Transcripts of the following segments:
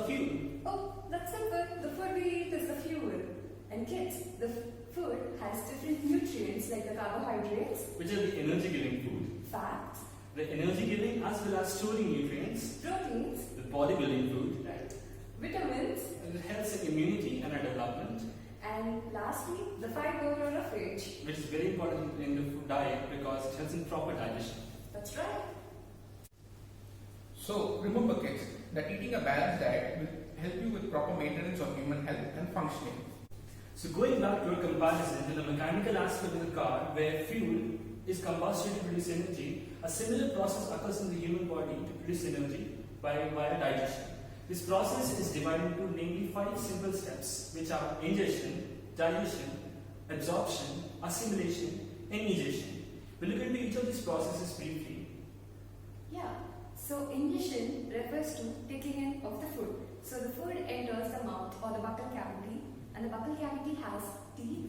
fuel. Oh, that's simple. The food we eat is the fuel. And kids, the food has different nutrients like the carbohydrates, Which are the energy giving food. fats, The energy giving as well as storing nutrients. proteins, The bodybuilding food. Right? vitamins, And it helps in immunity and our development. and lastly, the fiber or a phage. Which is very important in the food diet because it helps in proper digestion. That's right. So remember kids, that eating a balanced diet will help you with proper maintenance of human health and functioning. So going back to a comparison to the mechanical aspect of the car where fuel is combusted to produce energy, a similar process occurs in the human body to produce energy via digestion. This process is divided into namely 5 simple steps which are ingestion, digestion, absorption, assimilation and egestion. We'll look into each of these processes briefly. Yeah. So ingestion refers to taking in of the food. So the food enters the mouth or the buccal cavity, and the buccal cavity has teeth,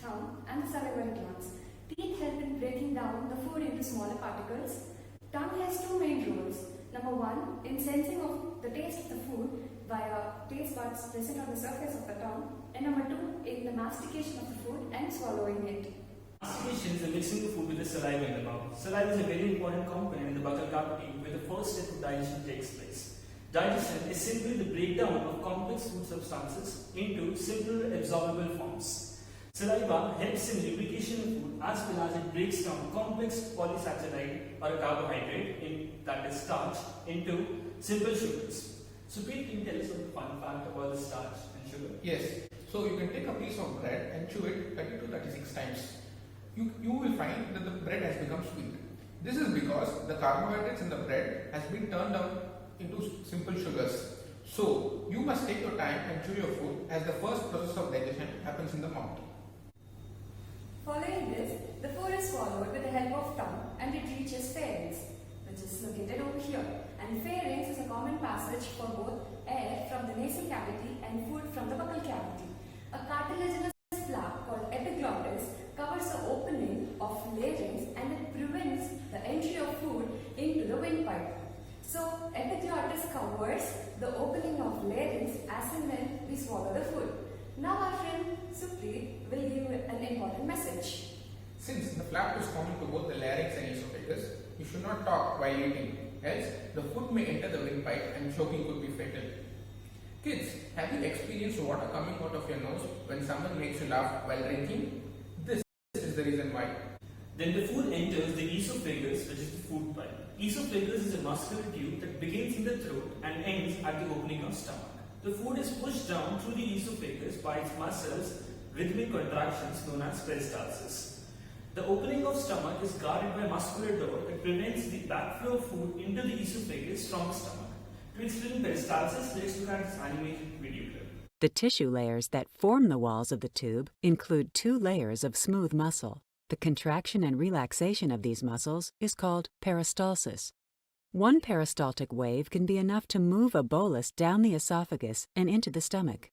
tongue and the salivary glands. Teeth help in breaking down the food into smaller particles. Tongue has 2 main roles. Number 1, in sensing of the taste of the food via taste buds present on the surface of the tongue, and number 2, in the mastication of the food and swallowing it. Mastication is the mixing the food with the saliva in the mouth. Saliva is a very important component in the buccal cavity where the first step of digestion takes place. Digestion is simply the breakdown of complex food substances into simple absorbable forms. Saliva helps in lubrication of food as well as it breaks down complex polysaccharide or a carbohydrate that is starch into simple sugars. So Pete, can you tell us a fun fact about the starch and sugar? Yes, so you can take a piece of bread and chew it 30 to 36 times. You will find that the bread has become sweet. This is because the carbohydrates in the bread has been turned down into simple sugars. So you must take your time and chew your food as the first process of digestion happens in the mouth. Following this, the food is swallowed with the help of tongue and it reaches pharynx, which is located over here. And pharynx is a common passage for both air from the nasal cavity and food from the buccal cavity. A cartilaginous flap called epiglottis covers the opening of larynx and it prevents the entry of food into the windpipe. So epiglottis covers the opening of larynx as and when we swallow the food. Now our friend Supreet will give you an important message. Since the flap is common to both the larynx and esophagus, you should not talk while eating, else the food may enter the windpipe and choking could be fatal. Kids, have you experienced water coming out of your nose when someone makes you laugh while drinking? This is the reason why. Then the food enters the esophagus, which is the food pipe. Esophagus is a muscular tube that begins in the throat and ends at the opening of stomach. The food is pushed down through the esophagus by its muscles, rhythmic contractions known as peristalsis. The opening of stomach is guarded by a muscular door that prevents the backflow of food into the esophagus from the stomach. To explain peristalsis, let's look at this animated video clip. The tissue layers that form the walls of the tube include 2 layers of smooth muscle. The contraction and relaxation of these muscles is called peristalsis. One peristaltic wave can be enough to move a bolus down the esophagus and into the stomach.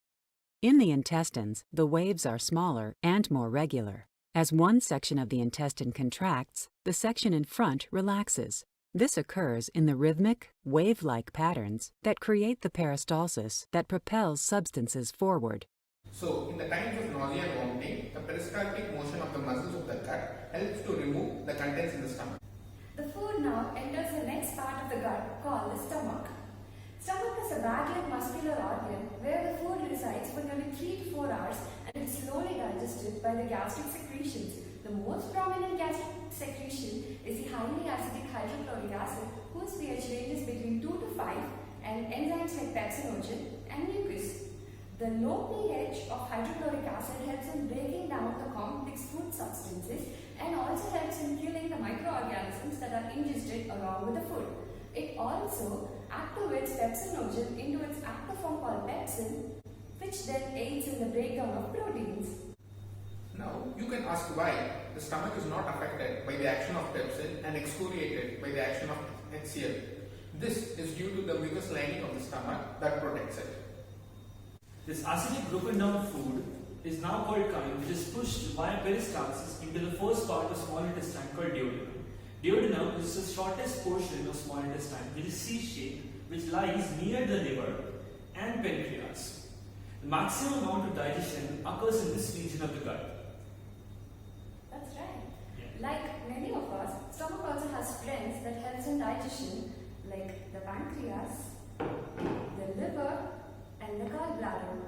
In the intestines, the waves are smaller and more regular. As one section of the intestine contracts, the section in front relaxes. This occurs in the rhythmic, wave-like patterns that create the peristalsis that propels substances forward. So, in the times of nausea and vomiting, the peristaltic motion of the muscles of the gut helps to remove the contents in the stomach. The food now enters the next part of the gut called the stomach. Stomach is a bag-like muscular organ where the food resides for nearly 3 to 4 hours and is slowly digested by the gastric secretions. The most prominent gastric secretion is the highly acidic hydrochloric acid whose pH ranges between 2 to 5 and enzymes like pepsinogen and mucus. The low pH of hydrochloric acid helps in breaking down the complex food substances and also helps in killing the microorganisms that are ingested along with the food. It also activates pepsinogen into its active form called pepsin, which then aids in the breakdown of proteins. Now, you can ask why the stomach is not affected by the action of pepsin and excoriated by the action of HCl. This is due to the mucous lining of the stomach that protects it. This acidic broken down food is now called chyme, which is pushed via peristalsis into the first part of small intestine called duodenum. Duodenum is the shortest portion of small intestine, which is C-shaped, which lies near the liver and pancreas. The maximum amount of digestion occurs in this region of the gut. That's right. Yeah. Like many of us, stomach also has friends that helps in digestion, like the pancreas, the liver, and the gallbladder.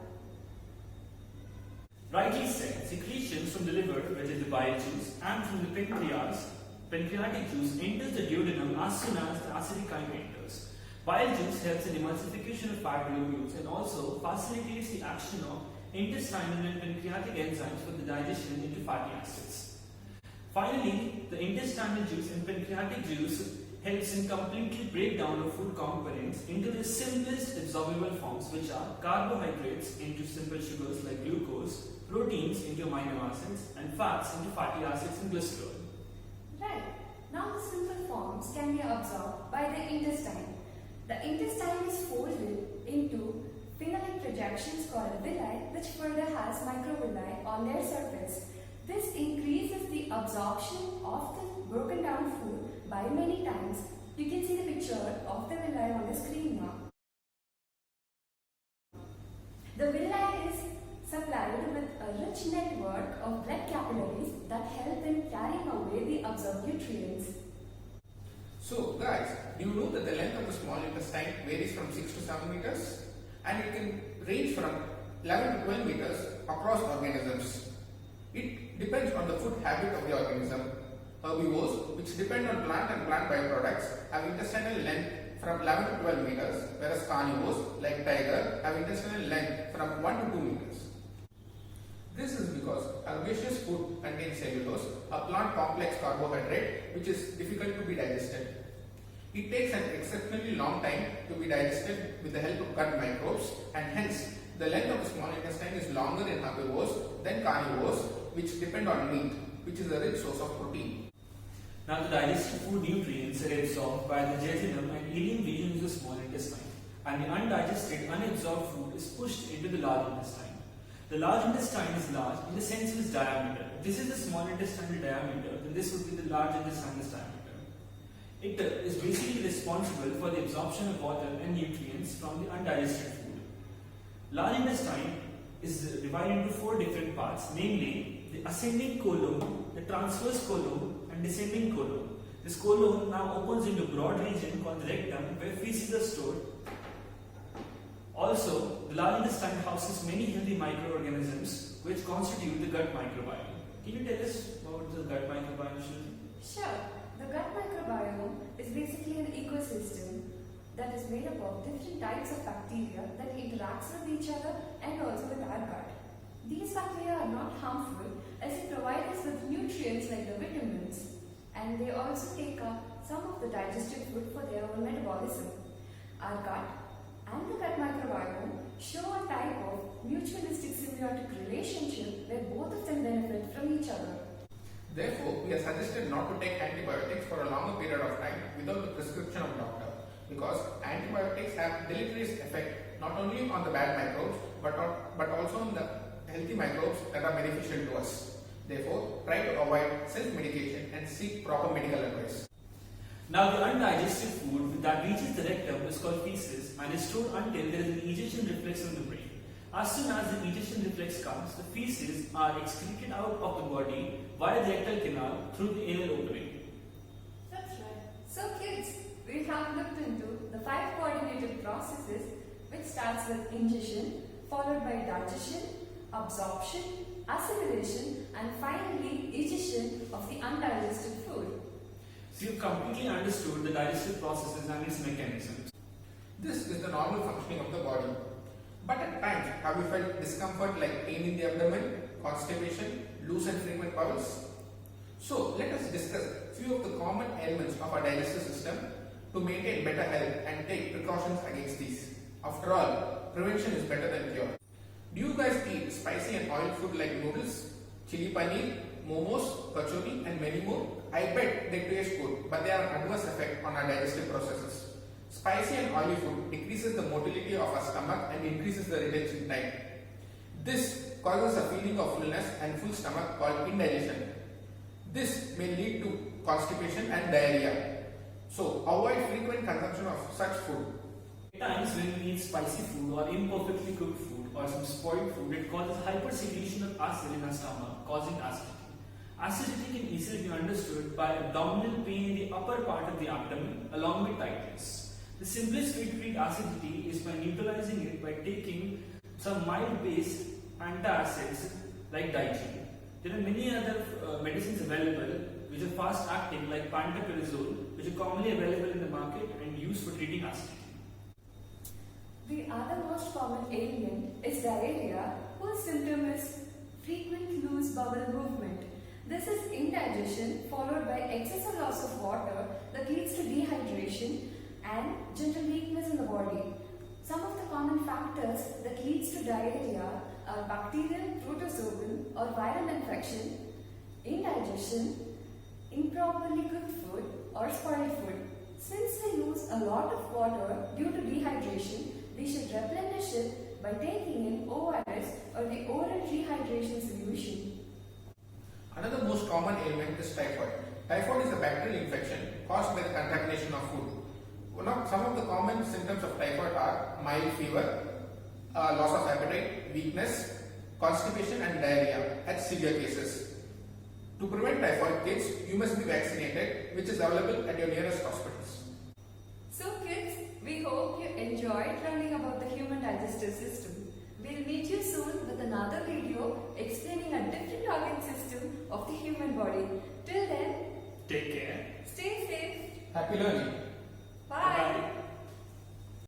Rightly said, secretions from the liver, which is the bile juice, and from the pancreatic juice enters the duodenum as soon as the acidic kind enters. Bile juice helps in emulsification of fat globules and also facilitates the action of intestinal and pancreatic enzymes for the digestion into fatty acids. Finally, the intestinal juice and pancreatic juice helps in completely breakdown of food components into the simplest absorbable forms, which are carbohydrates into simple sugars like glucose, proteins into amino acids, and fats into fatty acids and glycerol. Right. Now the simple forms can be absorbed by the intestine. The intestine is folded into phenolic projections called villi, which further has microvilli on their surface. This increases the absorption of the broken down food by many times. You can see the picture of the villi on the screen now. The villi is supplied with a rich network of blood capillaries that help in carrying away the absorbed nutrients. So guys, do you know that the length of the small intestine varies from 6 to 7 meters? And it can range from 11 to 12 meters across organisms. It depends on the food habit of the organism. Herbivores, which depend on plant and plant byproducts, have intestinal length from 11 to 12 meters, whereas carnivores, like tiger, have intestinal length from 1 to 2 meters. This is because herbaceous food contains cellulose, a plant complex carbohydrate which is difficult to be digested. It takes an exceptionally long time to be digested with the help of gut microbes, and hence the length of the small intestine is longer in herbivores than carnivores, which depend on meat, which is a rich source of protein. Now the digested food nutrients are absorbed by the jejunum and ileum regions of the small intestine, and the undigested, unabsorbed food is pushed into the large intestine. The large intestine is large in the sense of its diameter. If this is the small intestinal diameter, then this would be the large intestine's diameter. It is basically responsible for the absorption of water and nutrients from the undigested food. Large intestine is divided into 4 different parts, namely the ascending colon, the transverse colon, and descending colon. This colon now opens into a broad region called the rectum, where feces are stored. Also, the large intestine houses many healthy microorganisms which constitute the gut microbiome. Can you tell us about the gut microbiome, Shruti? Sure. The gut microbiome is basically an ecosystem that is made up of different types of bacteria that interacts with each other and also with our gut. These bacteria are not harmful as they provide us with nutrients like the vitamins, and they also take up some of the digested food for their own metabolism. Our gut and the gut microbiome show a type of mutualistic symbiotic relationship where both of them benefit from each other. Therefore, we are suggested not to take antibiotics for a longer period of time without the prescription of doctor, because antibiotics have deleterious effect not only on the bad microbes but also on the healthy microbes that are beneficial to us. Therefore, try to avoid self-medication and seek proper medical advice. Now the undigested food that reaches the rectum is called feces and is stored until there is an ejection reflex in the brain. As soon as the ejection reflex comes, the feces are excreted out of the body via the rectal canal through the anal opening. That's right. So kids, we have looked into the 5 coordinated processes, which starts with ingestion, followed by digestion, absorption, assimilation, and finally egestion of the undigested food. So you've completely understood the digestive processes and its mechanisms. This is the normal functioning of the body. But at times, have you felt discomfort like pain in the abdomen, constipation, loose and frequent bowels? So let us discuss a few of the common elements of our digestive system to maintain better health and take precautions against these. After all, prevention is better than cure. Do you guys eat spicy and oil food like noodles, chili paneer, momos, kachori and many more? I bet they taste good, but they have an adverse effect on our digestive processes. Spicy and oily food decreases the motility of our stomach and increases the retention time. This causes a feeling of fullness and full stomach called indigestion. This may lead to constipation and diarrhea. So avoid frequent consumption of such food. Times when we eat spicy food or imperfectly cooked food or some spoiled food, it causes hypersecretion of acid in our stomach, causing acidity. Acidity can easily be understood by abdominal pain in the upper part of the abdomen along with tightness. The simplest way to treat acidity is by neutralizing it by taking some mild-based antacids like Digene. There are many other medicines available which are fast-acting like pantoprazole, which are commonly available in the market and used for treating acidity. The other most common ailment is diarrhea, whose symptom is frequent loose bowel movement. This is indigestion followed by excessive loss of water that leads to dehydration and general weakness in the body. Some of the common factors that leads to diarrhea are bacterial, protozoal or viral infection, indigestion, improperly cooked food or spoiled food. Since we lose a lot of water due to dehydration, we should replenish it by taking in ORS or the oral rehydration solution. Another most common ailment is typhoid. Typhoid is a bacterial infection caused by the contamination of food. Some of the common symptoms of typhoid are mild fever, loss of appetite, weakness, constipation and diarrhea at severe cases. To prevent typhoid, kids, you must be vaccinated, which is available at your nearest hospitals. So kids, we hope you enjoyed learning about the human digestive system. We'll meet you soon with another video explaining a different organ system of the human body. Till then, Take care. stay safe. Happy learning!